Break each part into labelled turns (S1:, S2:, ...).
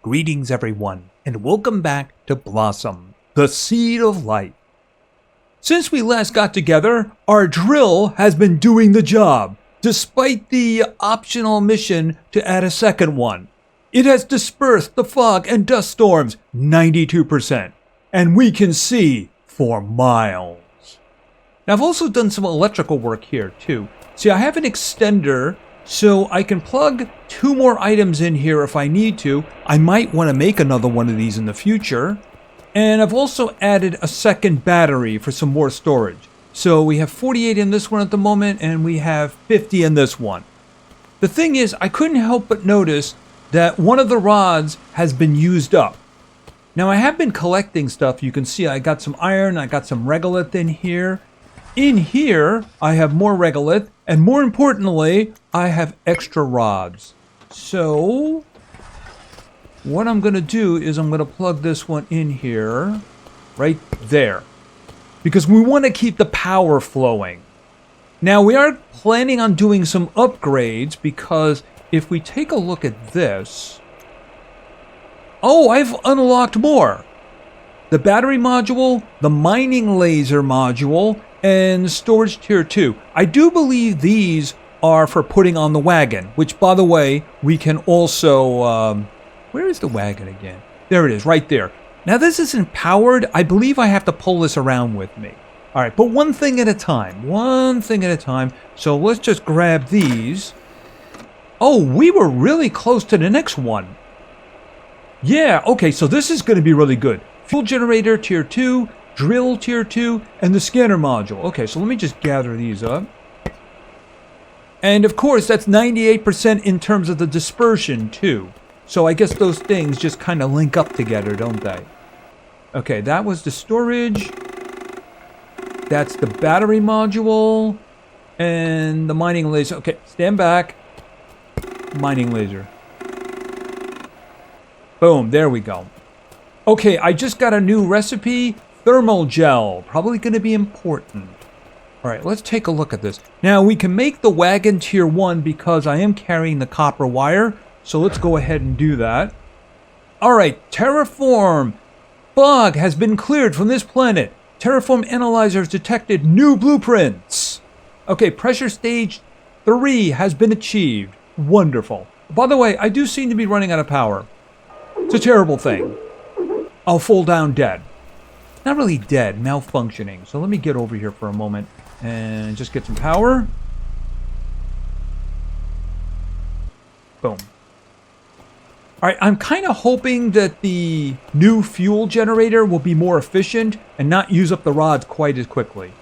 S1: Greetings everyone, and welcome back to Blossom, the Seed of Light. Since we last got together, our drill has been doing the job, despite the optional mission to add a second one. It has dispersed the fog and dust storms 92%, and we can see for miles. Now I've also done some electrical work here too. See, I have an extender so I can plug 2 more items in here if I need to. I might want to make another one of these in the future. And I've also added a second battery for some more storage. So we have 48 in this one at the moment, and we have 50 in this one. The thing is, I couldn't help but notice that one of the rods has been used up. Now I have been collecting stuff. You can see I got some iron, I got some regolith in here. In here, I have more regolith, and more importantly, I have extra rods. So, what I'm going to do is I'm going to plug this one in here, right there, because we want to keep the power flowing. Now, we are planning on doing some upgrades, because if we take a look at this, oh, I've unlocked more. The battery module, the mining laser module, and storage tier 2. I do believe these are for putting on the wagon, which, by the way, we can also... where is the wagon again? There it is, right there. Now, this isn't powered. I believe I have to pull this around with me. All right, but one thing at a time. One thing at a time. So let's just grab these. Oh, we were really close to the next one. Yeah, okay, so this is going to be really good. Fuel generator tier 2. Drill tier 2, and the scanner module. Okay, so let me just gather these up. And of course, that's 98% in terms of the dispersion too. So I guess those things just kind of link up together, don't they? Okay, that was the storage. That's the battery module. And the mining laser. Okay, stand back. Mining laser. Boom, there we go. Okay, I just got a new recipe. Thermal gel, probably going to be important. All right, let's take a look at this. Now, we can make the wagon tier 1 because I am carrying the copper wire. So let's go ahead and do that. All right, terraform. Fog has been cleared from this planet. Terraform analyzers detected new blueprints. Okay, pressure stage 3 has been achieved. Wonderful. By the way, I do seem to be running out of power. It's a terrible thing. I'll fall down dead. Not really dead, malfunctioning. So let me get over here for a moment and just get some power. Boom. All right, I'm kind of hoping that the new fuel generator will be more efficient and not use up the rods quite as quickly.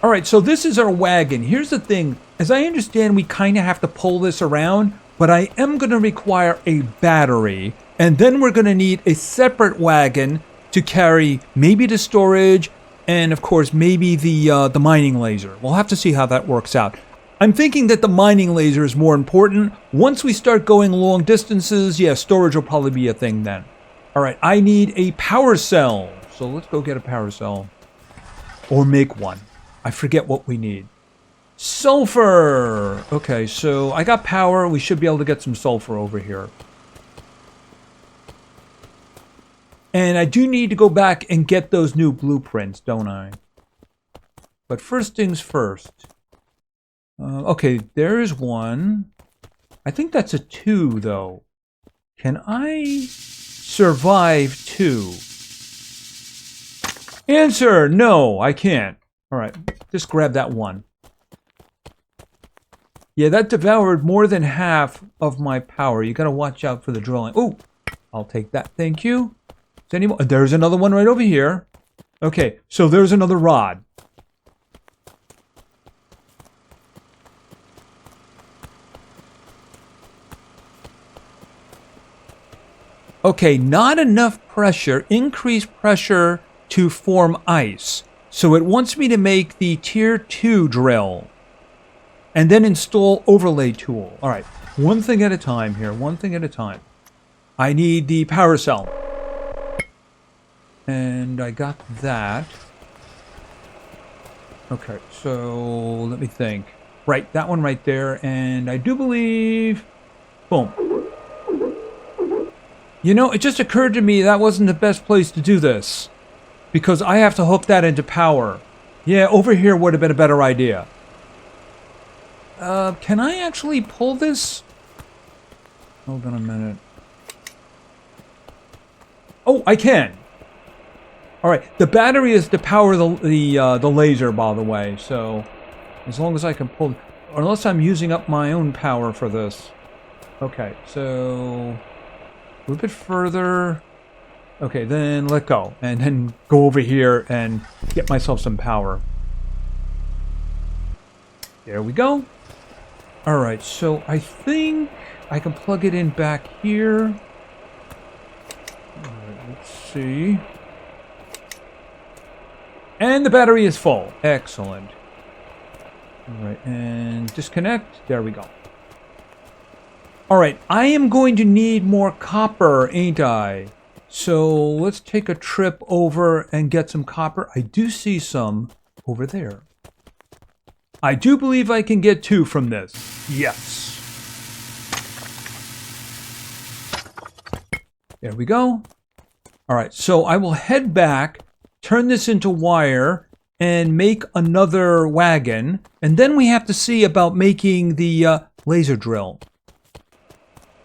S1: All right, so this is our wagon. Here's the thing. As I understand, we kind of have to pull this around, but I am going to require a battery, and then we're going to need a separate wagon to carry maybe the storage and, of course, maybe the mining laser. We'll have to see how that works out. I'm thinking that the mining laser is more important. Once we start going long distances, yeah, storage will probably be a thing then. All right, I need a power cell. So let's go get a power cell. Or make one. I forget what we need. Sulfur! Okay, so I got power. We should be able to get some sulfur over here. And I do need to go back and get those new blueprints, don't I? But first things first. Okay, there's one. I think that's a 2, though. Can I survive 2? Answer, no, I can't. All right, just grab that one. Yeah, that devoured more than half of my power. You got to watch out for the drilling. Oh, I'll take that, thank you. There's another one right over here. Okay, so there's another rod. Okay, not enough pressure. Increase pressure to form ice. So it wants me to make the tier 2 drill. And then install overlay tool. All right, one thing at a time here. One thing at a time. I need the power cell. And I got that. Okay, so let me think. Right, that one right there. And I do believe... Boom. You know, it just occurred to me that wasn't the best place to do this. Because I have to hook that into power. Yeah, over here would have been a better idea. Can I actually pull this? Hold on a minute. Oh, I can. All right, the battery is to power the laser, by the way. So, as long as I can pull, or unless I'm using up my own power for this. Okay, so a little bit further. Okay, then let go, and then go over here and get myself some power. There we go. All right, so I think I can plug it in back here. All right, let's see. And the battery is full. Excellent. All right, and disconnect. There we go. All right, I am going to need more copper, ain't I? So let's take a trip over and get some copper. I do see some over there. I do believe I can get 2 from this. Yes. There we go. All right, so I will head back, turn this into wire, and make another wagon. And then we have to see about making the laser drill.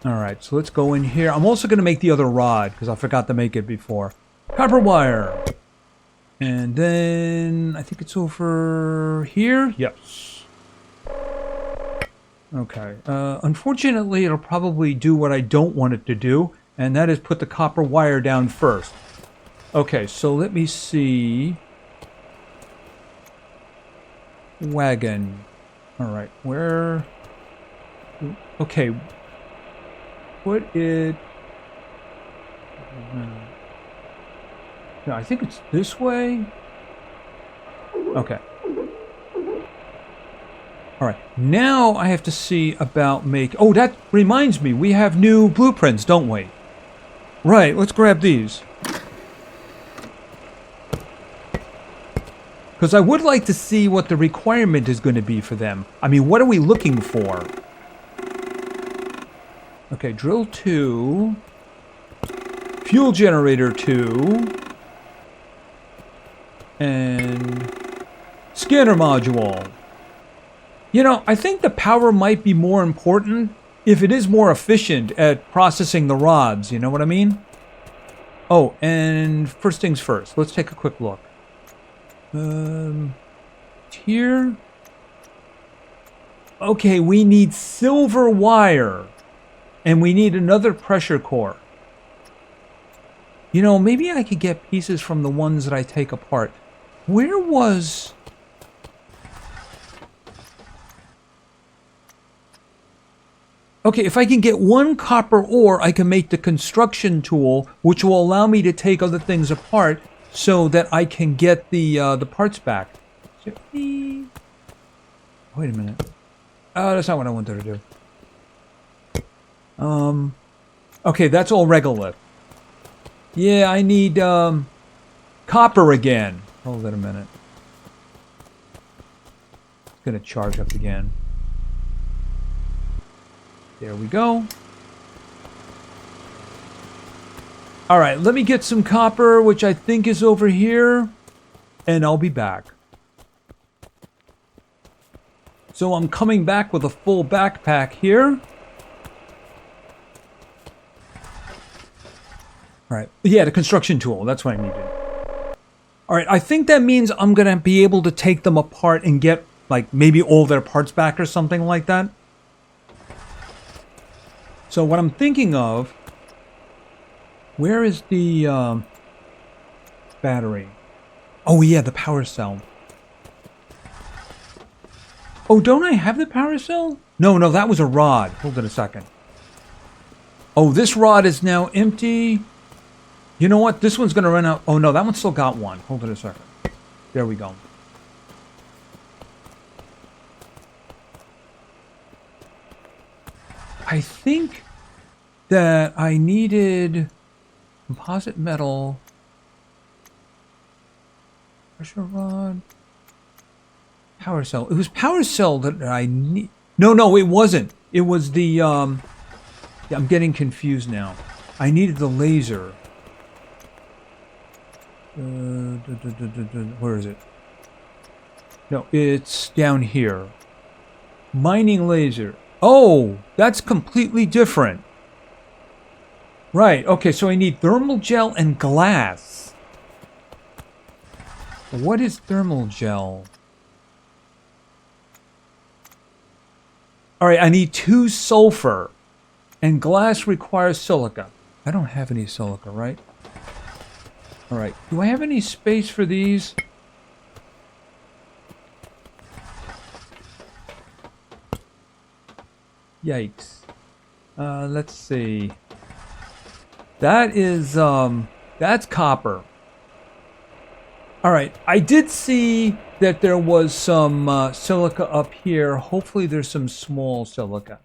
S1: All right, so let's go in here. I'm also going to make the other rod because I forgot to make it before. Copper wire. And then I think it's over here. Yes. Okay. Unfortunately, it'll probably do what I don't want it to do, and that is put the copper wire down first. Okay, so let me see. Wagon. All right, where? Okay. Put it... No, I think it's this way. Okay. Alright, now I have to see about make... Oh, that reminds me, we have new blueprints, don't we? Right, let's grab these. Because I would like to see what the requirement is going to be for them. I mean, what are we looking for? Okay, drill 2. Fuel generator 2. And scanner module. You know, I think the power might be more important if it is more efficient at processing the rods, you know what I mean? Oh, and first things first, let's take a quick look. Here. Okay, we need silver wire. And we need another pressure core. You know, maybe I could get pieces from the ones that I take apart. Where was... Okay, if I can get 1 copper ore, I can make the construction tool, which will allow me to take other things apart so that I can get the parts back. Wait a minute. Oh, that's not what I wanted to do. Okay, that's all regolith. Yeah, I need, copper again. Hold it a minute. It's gonna charge up again. There we go. Alright, let me get some copper, which I think is over here, and I'll be back. So I'm coming back with a full backpack here. Alright, yeah, the construction tool, that's what I needed. Alright, I think that means I'm gonna be able to take them apart and get, like, maybe all their parts back or something like that. So what I'm thinking of, where is the battery? Oh yeah, the power cell. Oh, don't I have the power cell? No, that was a rod. Hold it a second. Oh, this rod is now empty. You know what? This one's going to run out. Oh no, that one still got one. Hold it a second. There we go. I think that I needed composite metal, pressure rod, power cell. It was power cell that I need. No, it wasn't. It was the, yeah, I'm getting confused now. I needed the laser. Where is it? No, it's down here. Mining laser. Oh, that's completely different. Right, okay, so I need thermal gel and glass. What is thermal gel? Alright, I need 2 sulfur. And glass requires silica. I don't have any silica, right? Alright, do I have any space for these? Yikes. Let's see. That is, that's copper. Alright, I did see that there was some silica up here. Hopefully there's some small silica.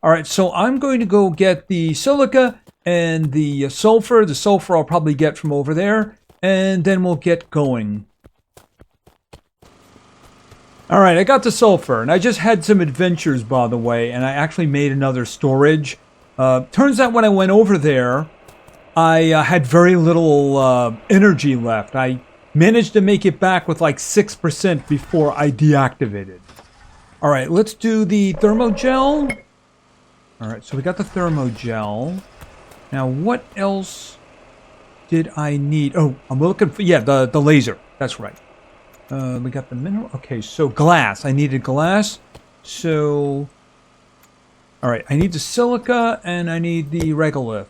S1: Alright, so I'm going to go get the silica and the sulfur. The sulfur I'll probably get from over there. And then we'll get going. Alright, I got the sulfur. And I just had some adventures, by the way. And I actually made another storage. Turns out when I went over there, I had very little energy left. I managed to make it back with like 6% before I deactivated. Alright, let's do the thermogel. Alright, so we got the thermogel. Now, what else did I need? Oh, I'm looking for, yeah, the laser. That's right. We got the mineral. Okay, so glass. I needed glass. So, alright, I need the silica and I need the regolith.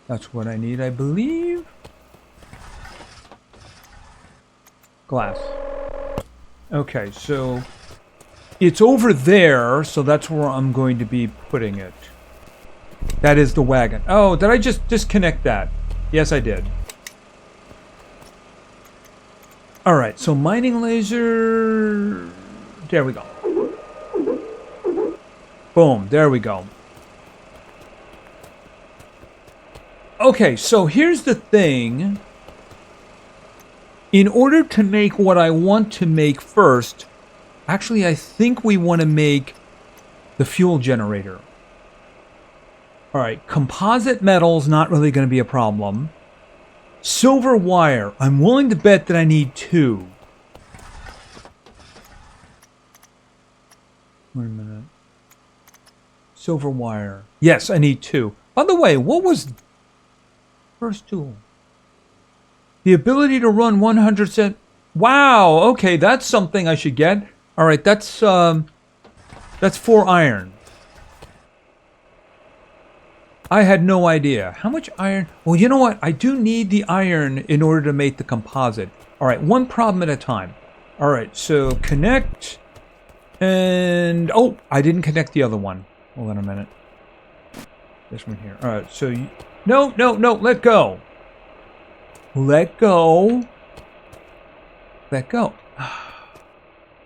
S1: That's what I need, I believe. Glass. Okay, so it's over there, so that's where I'm going to be putting it. That is the wagon. Oh, did I just disconnect that? Yes, I did. Alright, so mining laser... There we go. Boom, there we go. Okay, so here's the thing. In order to make what I want to make first, actually I think we want to make the fuel generator. Alright, composite metal's not really going to be a problem. Silver wire, I'm willing to bet that I need 2. Wait a minute. Silver wire. Yes, I need 2. By the way, what was... First tool. The ability to run 100%. Wow. Okay, that's something I should get. All right, that's 4 iron. I had no idea. How much iron? Well, you know what? I do need the iron in order to make the composite. All right, one problem at a time. All right, so connect. And, oh, I didn't connect the other one. Hold on a minute. This one here. All right, so you... No, let go. Let go. Let go.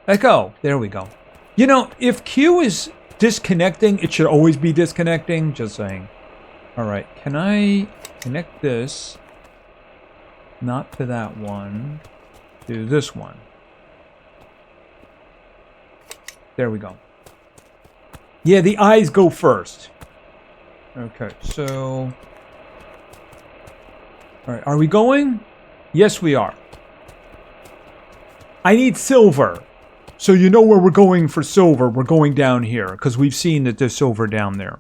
S1: Let go. There we go. You know, if Q is disconnecting, it should always be disconnecting. Just saying. Alright, can I connect this? Not to that one. To this one. There we go. Yeah, the eyes go first. Okay, so... Alright, are we going? Yes, we are. I need silver. So you know where we're going for silver. We're going down here, because we've seen that there's silver down there.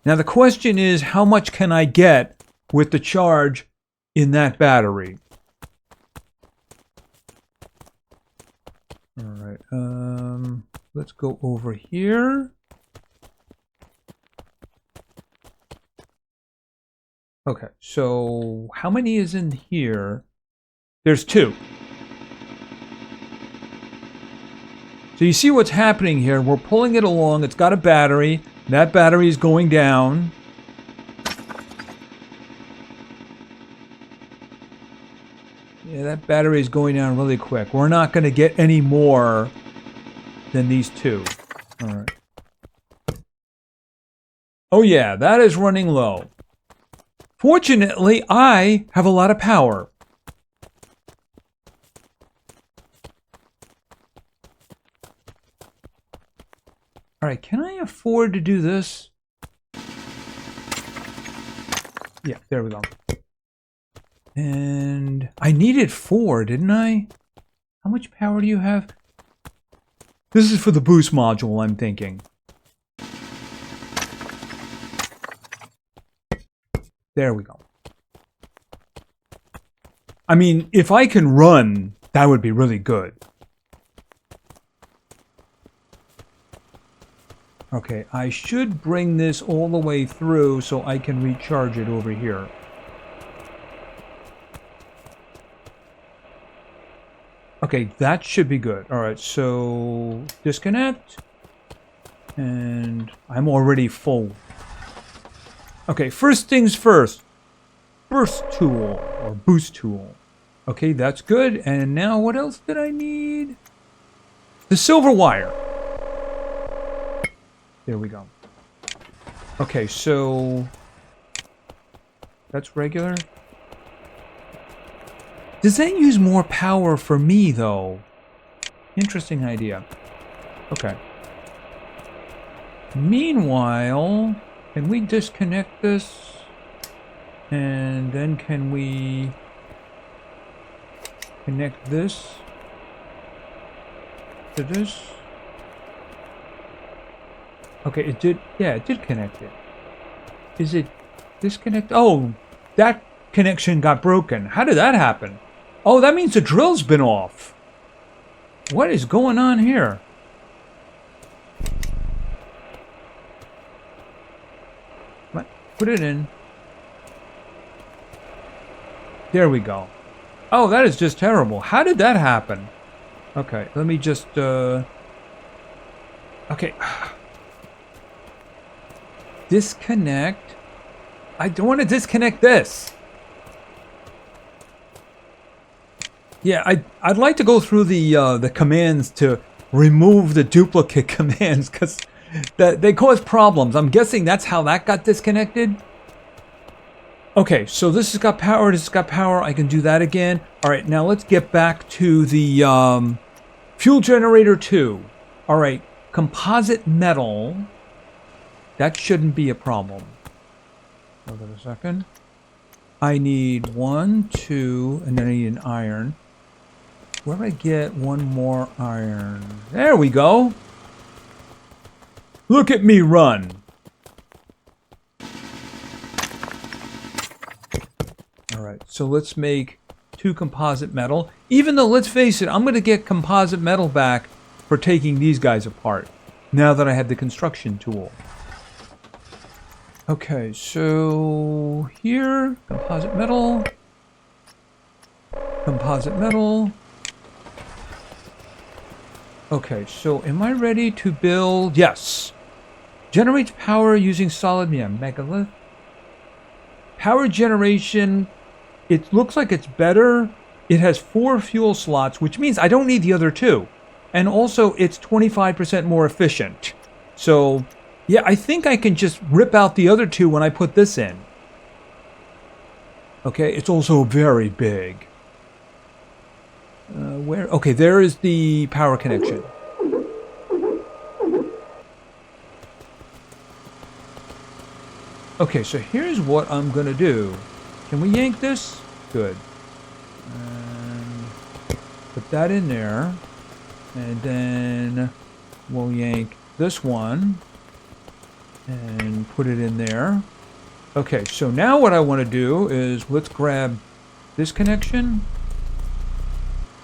S1: Now the question is, how much can I get with the charge in that battery? Alright, let's go over here. Okay, so how many is in here? There's 2. So you see what's happening here. We're pulling it along. It's got a battery. That battery is going down. Yeah, that battery is going down really quick. We're not going to get any more than these 2. All right. Oh yeah, that is running low. Fortunately, I have a lot of power. Alright, can I afford to do this? Yeah, there we go. And I needed 4, didn't I? How much power do you have? This is for the boost module, I'm thinking. There we go. I mean, if I can run, that would be really good. Okay, I should bring this all the way through so I can recharge it over here. Okay, that should be good. Alright, so disconnect. And I'm already full. Okay, first things first. Burst tool, or boost tool. Okay, that's good. And now what else did I need? The silver wire. There we go. Okay, so that's regular. Does that use more power for me, though? Interesting idea. Okay. Meanwhile, can we disconnect this? And then can we connect this to this? Okay, it did, yeah, it did connect it. Is it disconnect? Oh, that connection got broken. How did that happen? Oh, that means the drill's been off. What is going on here? Put it in. There we go. Oh, that is just terrible. How did that happen? Okay, let me just, okay. Disconnect. I don't want to disconnect this. Yeah, I'd like to go through the commands to remove the duplicate commands, because they cause problems. I'm guessing that's how that got disconnected. Okay, so this has got power, this has got power. I can do that again. All right, now let's get back to the fuel generator 2. All right, composite metal. That shouldn't be a problem. Hold on a second. I need 1, 2, and then I need an iron. Where do I get one more iron? There we go. Look at me run. Alright, so let's make 2 composite metal. Even though, let's face it, I'm going to get composite metal back for taking these guys apart. Now that I have the construction tool. Okay, so here, composite metal. Composite metal. Okay, so am I ready to build? Yes. Generates power using solid, yeah, megalith. Power generation, it looks like it's better. It has 4 fuel slots, which means I don't need the other 2. And also, it's 25% more efficient. So, yeah, I think I can just rip out the other 2 when I put this in. Okay, it's also very big. Where? Okay, there is the power connection. Okay, so here's what I'm gonna do. Can we yank this? Good. And put that in there. And then we'll yank this one and put it in there. Okay, so now what I want to do is let's grab this connection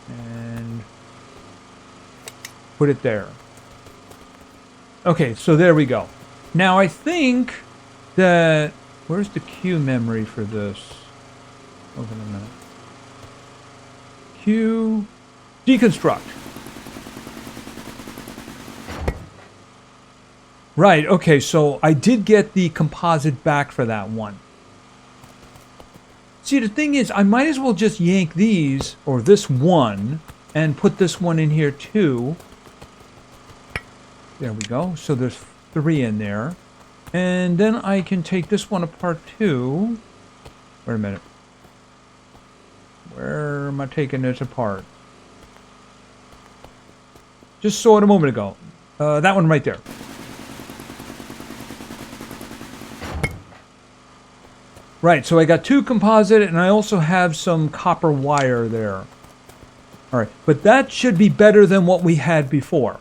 S1: and put it there. Okay, so there we go. Now I think that, where's the queue memory for this? Hold on a minute. Queue, deconstruct. Right, okay, so I did get the composite back for that one. See, the thing is, I might as well just yank these, or this one, and put this one in here too. There we go. So there's 3 in there. And then I can take this one apart too. Wait a minute. Where am I taking this apart? Just saw it a moment ago. That one right there. Right, so I got 2 composite, and I also have some copper wire there. All right, but that should be better than what we had before.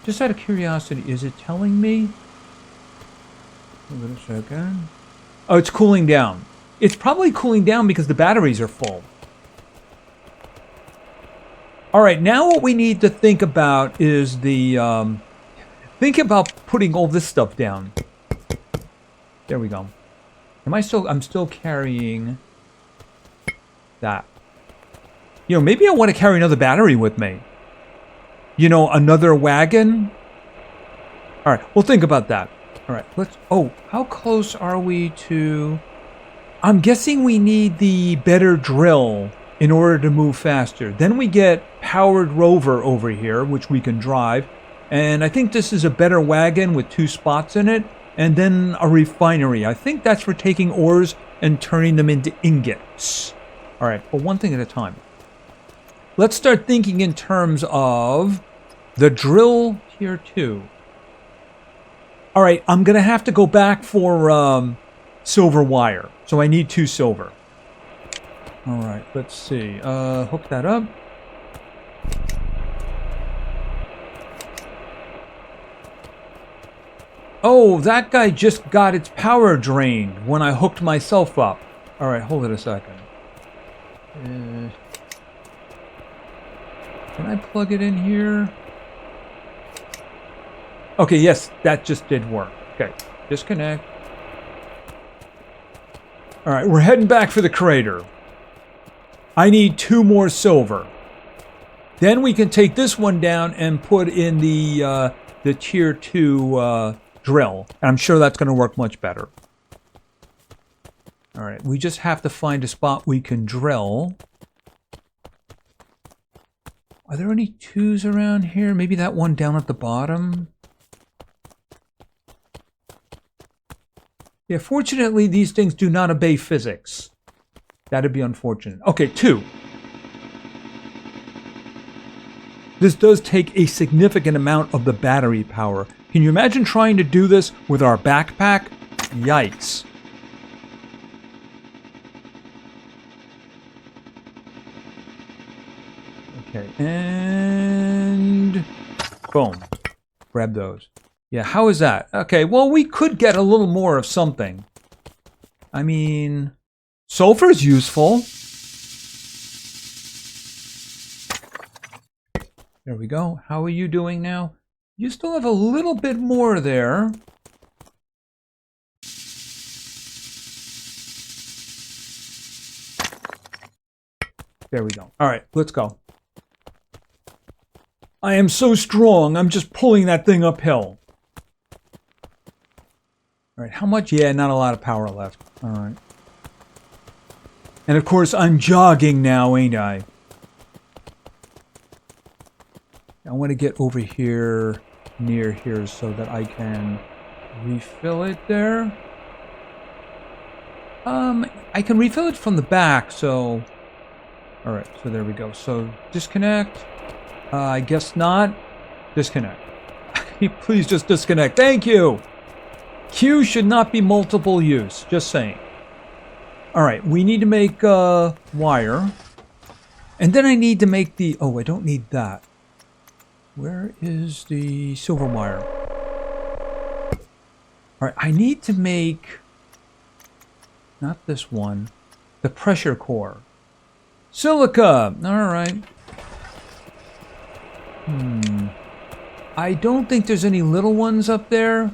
S1: Just out of curiosity, is it telling me? Wait a second. Oh, it's cooling down. It's probably cooling down because the batteries are full. All right, now what we need to think about is the... think about putting all this stuff down. There we go. I'm still carrying that. You know, maybe I want to carry another battery with me. You know, another wagon. All right, we'll think about that. All right, let's... Oh, how close are we to... I'm guessing we need the better drill in order to move faster. Then we get powered rover over here, which we can drive. And I think this is a better wagon with 2 spots in it. And then a refinery. I think that's for taking ores and turning them into ingots. All right, but one thing at a time. Let's start thinking in terms of the drill tier 2. All right, I'm going to have to go back for silver wire. So I need 2 silver. All right, let's see. Hook that up. Oh, that guy just got its power drained when I hooked myself up. All right, hold it a second. Can I plug it in here? Okay, yes, that just did work. Okay, disconnect. All right, we're heading back for the crater. I need 2 more silver. Then we can take this one down and put in the tier 2 drill. And I'm sure that's going to work much better. All right, we just have to find a spot we can drill. Are there any 2s around here? Maybe that one down at the bottom? Yeah, fortunately, these things do not obey physics. That'd be unfortunate. Okay, 2. This does take a significant amount of the battery power. Can you imagine trying to do this with our backpack? Yikes. Okay, and boom. Grab those. Yeah, how is that? Okay, well, we could get a little more of something. I mean, sulfur's useful. There we go. How are you doing now? You still have a little bit more there. There we go. All right, let's go. I am so strong, I'm just pulling that thing uphill. All right, how much? Yeah, not a lot of power left. All right. And of course, I'm jogging now, ain't I? I want to get over here, near here, so that I can refill it there. I can refill it from the back, so... Alright, so there we go. So, disconnect. I guess not. Disconnect. Please just disconnect. Thank you! Q should not be multiple use. Just saying. Alright, we need to make wire. And then I need to make the... Oh, I don't need that. Where is the silver wire? Alright, I need to make... Not this one. The pressure core. Silica! Alright. I don't think there's any little ones up there.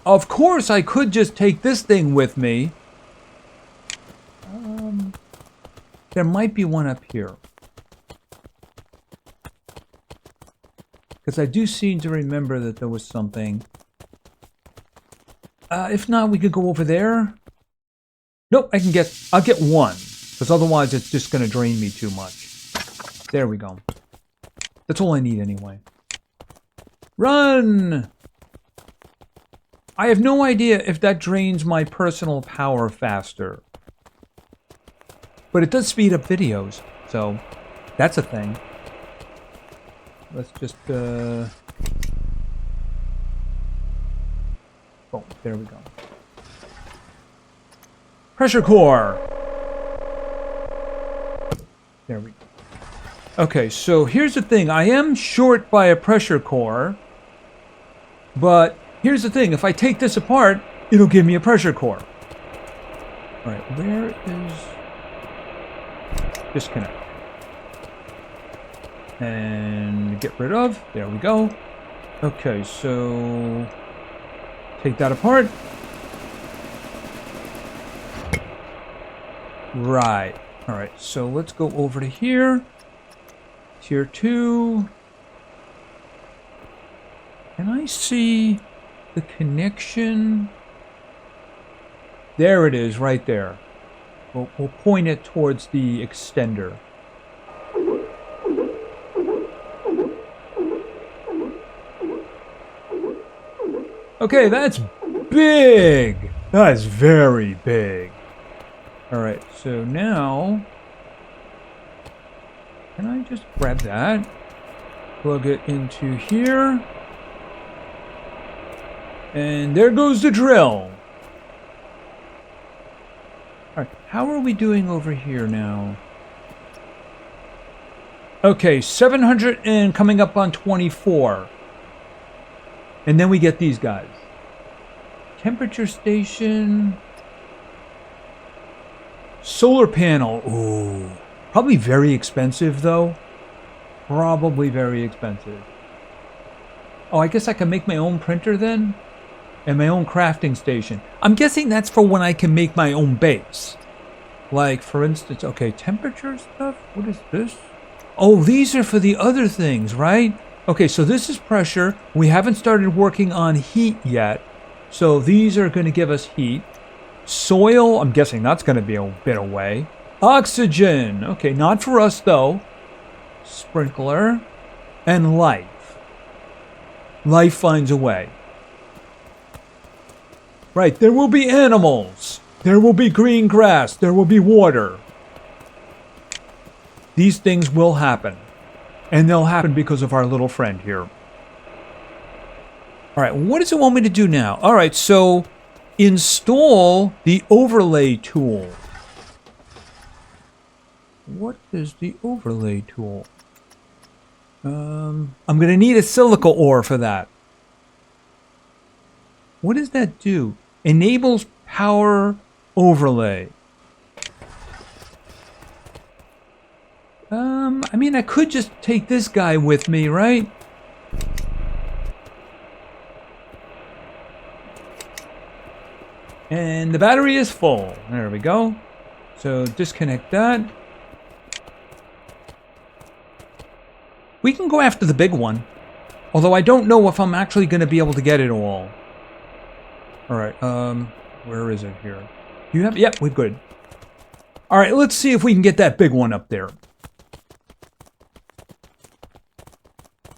S1: Of course, I could just take this thing with me. There might be one up here. Because I do seem to remember that there was something. If not, we could go over there. Nope, I'll get one. Because otherwise it's just going to drain me too much. There we go. That's all I need anyway. Run! I have no idea if that drains my personal power faster. But it does speed up videos, so that's a thing. Let's just, Oh, there we go. Pressure core. There we go. Okay, so here's the thing. I am short by a pressure core. But here's the thing. If I take this apart, it'll give me a pressure core. Alright, where is... disconnect. And get rid of. There we go. Okay, so... take that apart. Right. Alright, so let's go over to here. Tier 2. Can I see the connection? There it is, right there. We'll point it towards the extender. Okay, that's big! That is very big. Alright, so now... can I just grab that? Plug it into here. And there goes the drill. Alright, how are we doing over here now? Okay, 700 and coming up on 24. And then we get these guys. Temperature station. Solar panel. Ooh. Probably very expensive, though. Probably very expensive. Oh, I guess I can make my own printer then? And my own crafting station. I'm guessing that's for when I can make my own base. Like, for instance, okay, temperature stuff? What is this? Oh, these are for the other things, right? Okay, so this is pressure. We haven't started working on heat yet. So these are going to give us heat. Soil, I'm guessing that's going to be a bit away. Oxygen. Okay, not for us, though. Sprinkler. And life. Life finds a way. Right, there will be animals. There will be green grass. There will be water. These things will happen. And they'll happen because of our little friend here. Alright, what does it want me to do now? Alright, so install the overlay tool. What is the overlay tool? I'm going to need a silica ore for that. What does that do? Enables power overlay. I mean, I could just take this guy with me, right? And the battery is full. There we go. So disconnect that. We can go after the big one. Although I don't know if I'm actually going to be able to get it all. Alright, where is it here? You have, yep, we're good. Alright, let's see if we can get that big one up there.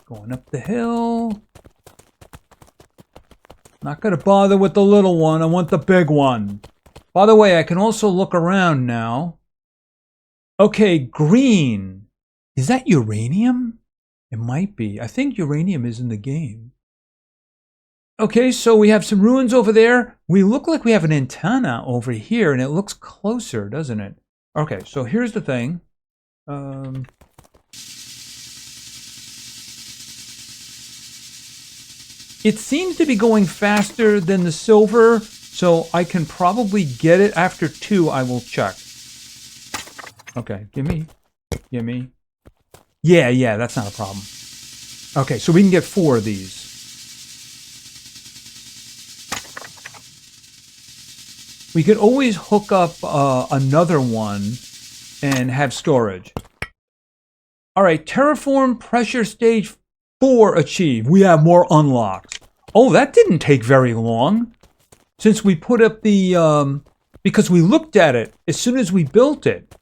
S1: Going up the hill. Not gonna bother with the little one, I want the big one. By the way, I can also look around now. Okay, green. Is that uranium? It might be. I think uranium is in the game. Okay, so we have some ruins over there. We look like we have an antenna over here, and it looks closer, doesn't it? Okay, so here's the thing. It seems to be going faster than the silver, so I can probably get it after 2. I will check. Okay, gimme. Gimme. Yeah, that's not a problem. Okay, so we can get 4 of these. We could always hook up another one and have storage. All right, terraform pressure stage 4 achieved. We have more unlocks. Oh, that didn't take very long. Since we put up the, because we looked at it as soon as we built it.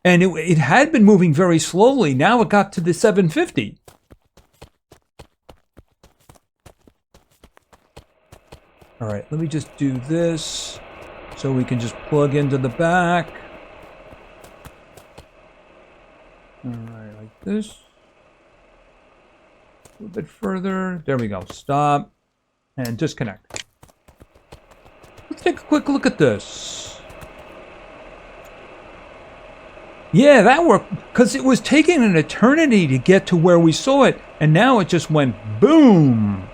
S1: And it had been moving very slowly. Now it got to the 750. All right, let me just do this so we can just plug into the back. All right, like this. A little bit further. There we go. Stop and disconnect. Let's take a quick look at this. Yeah, that worked, because it was taking an eternity to get to where we saw it, and now it just went boom.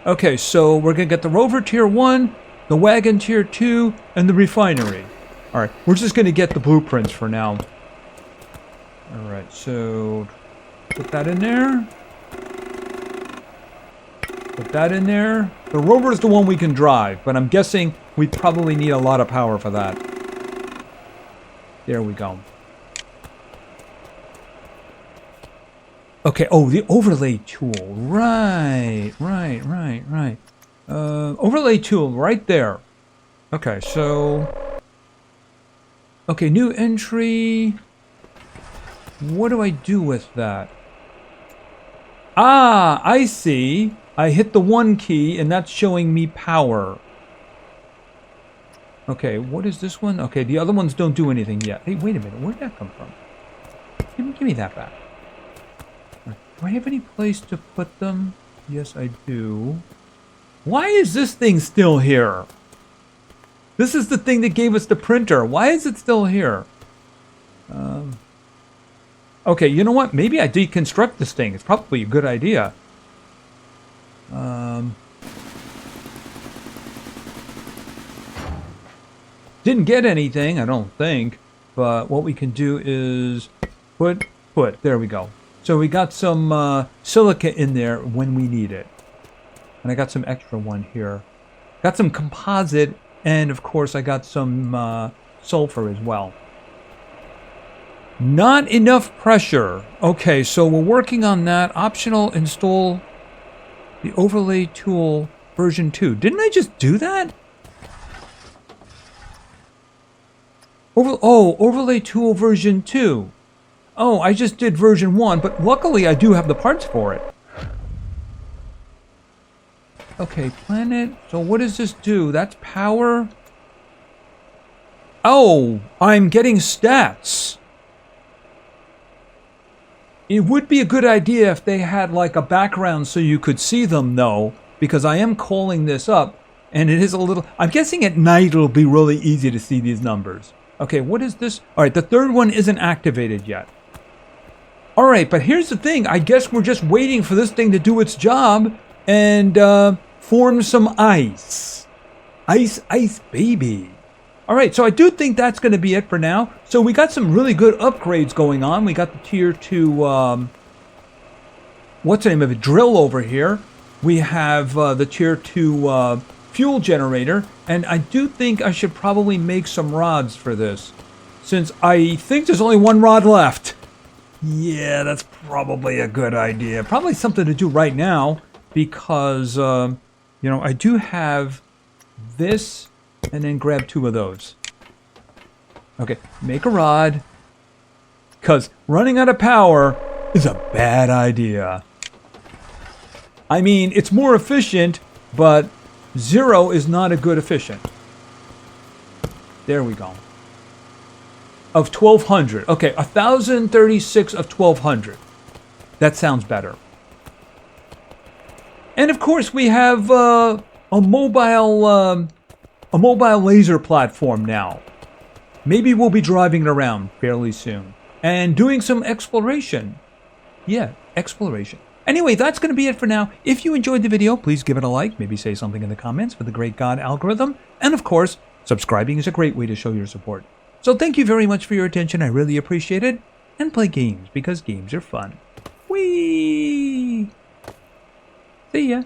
S1: Okay, so we're going to get the rover tier 1, the wagon tier 2, and the refinery. Alright, we're just going to get the blueprints for now. Alright, so put that in there. Put that in there. The rover is the one we can drive, but I'm guessing we probably need a lot of power for that. There we go. Okay, oh, the overlay tool. Right. Overlay tool right there. Okay, so... Okay, new entry. What do I do with that? Ah, I see. I hit the 1 key, and that's showing me power. Okay, what is this one? Okay, the other ones don't do anything yet. Hey, wait a minute. Where did that come from? Give me that back. Do I have any place to put them? Yes, I do. Why is this thing still here? This is the thing that gave us the printer. Why is it still here? Okay, you know what? Maybe I deconstruct this thing. It's probably a good idea. Didn't get anything, I don't think. But what we can do is put. There we go. So we got some silica in there when we need it. And I got some extra one here. Got some composite, and of course I got some sulfur as well. Not enough pressure. Okay, so we're working on that. Optional install the overlay tool version 2. Didn't I just do that? Overlay tool version 2. Oh, I just did version 1, but luckily I do have the parts for it. Okay, planet. So what does this do? That's power. Oh, I'm getting stats. It would be a good idea if they had like a background so you could see them though, because I am calling this up and it is a little, I'm guessing at night it'll be really easy to see these numbers. Okay, what is this? All right, the third one isn't activated yet. All right, but here's the thing. I guess we're just waiting for this thing to do its job and form some ice. Ice, baby. All right, so I do think that's going to be it for now. So we got some really good upgrades going on. We got the tier 2, what's the name of it? Drill over here. We have the tier 2 fuel generator. And I do think I should probably make some rods for this, since I think there's only 1 rod left. Yeah, that's probably a good idea. Probably something to do right now because, you know, I do have this and then grab 2 of those. Okay, make a rod because running out of power is a bad idea. I mean, it's more efficient, but 0 is not a good efficient. There we go. Of 1200. Okay, 1036 of 1200. That sounds better. And of course, we have a mobile laser platform now. Maybe we'll be driving it around fairly soon and doing some exploration. Yeah, exploration. Anyway, that's going to be it for now. If you enjoyed the video, please give it a like. Maybe say something in the comments for the great God algorithm. And of course, subscribing is a great way to show your support. So thank you very much for your attention. I really appreciate it. And play games because games are fun. Whee! See ya.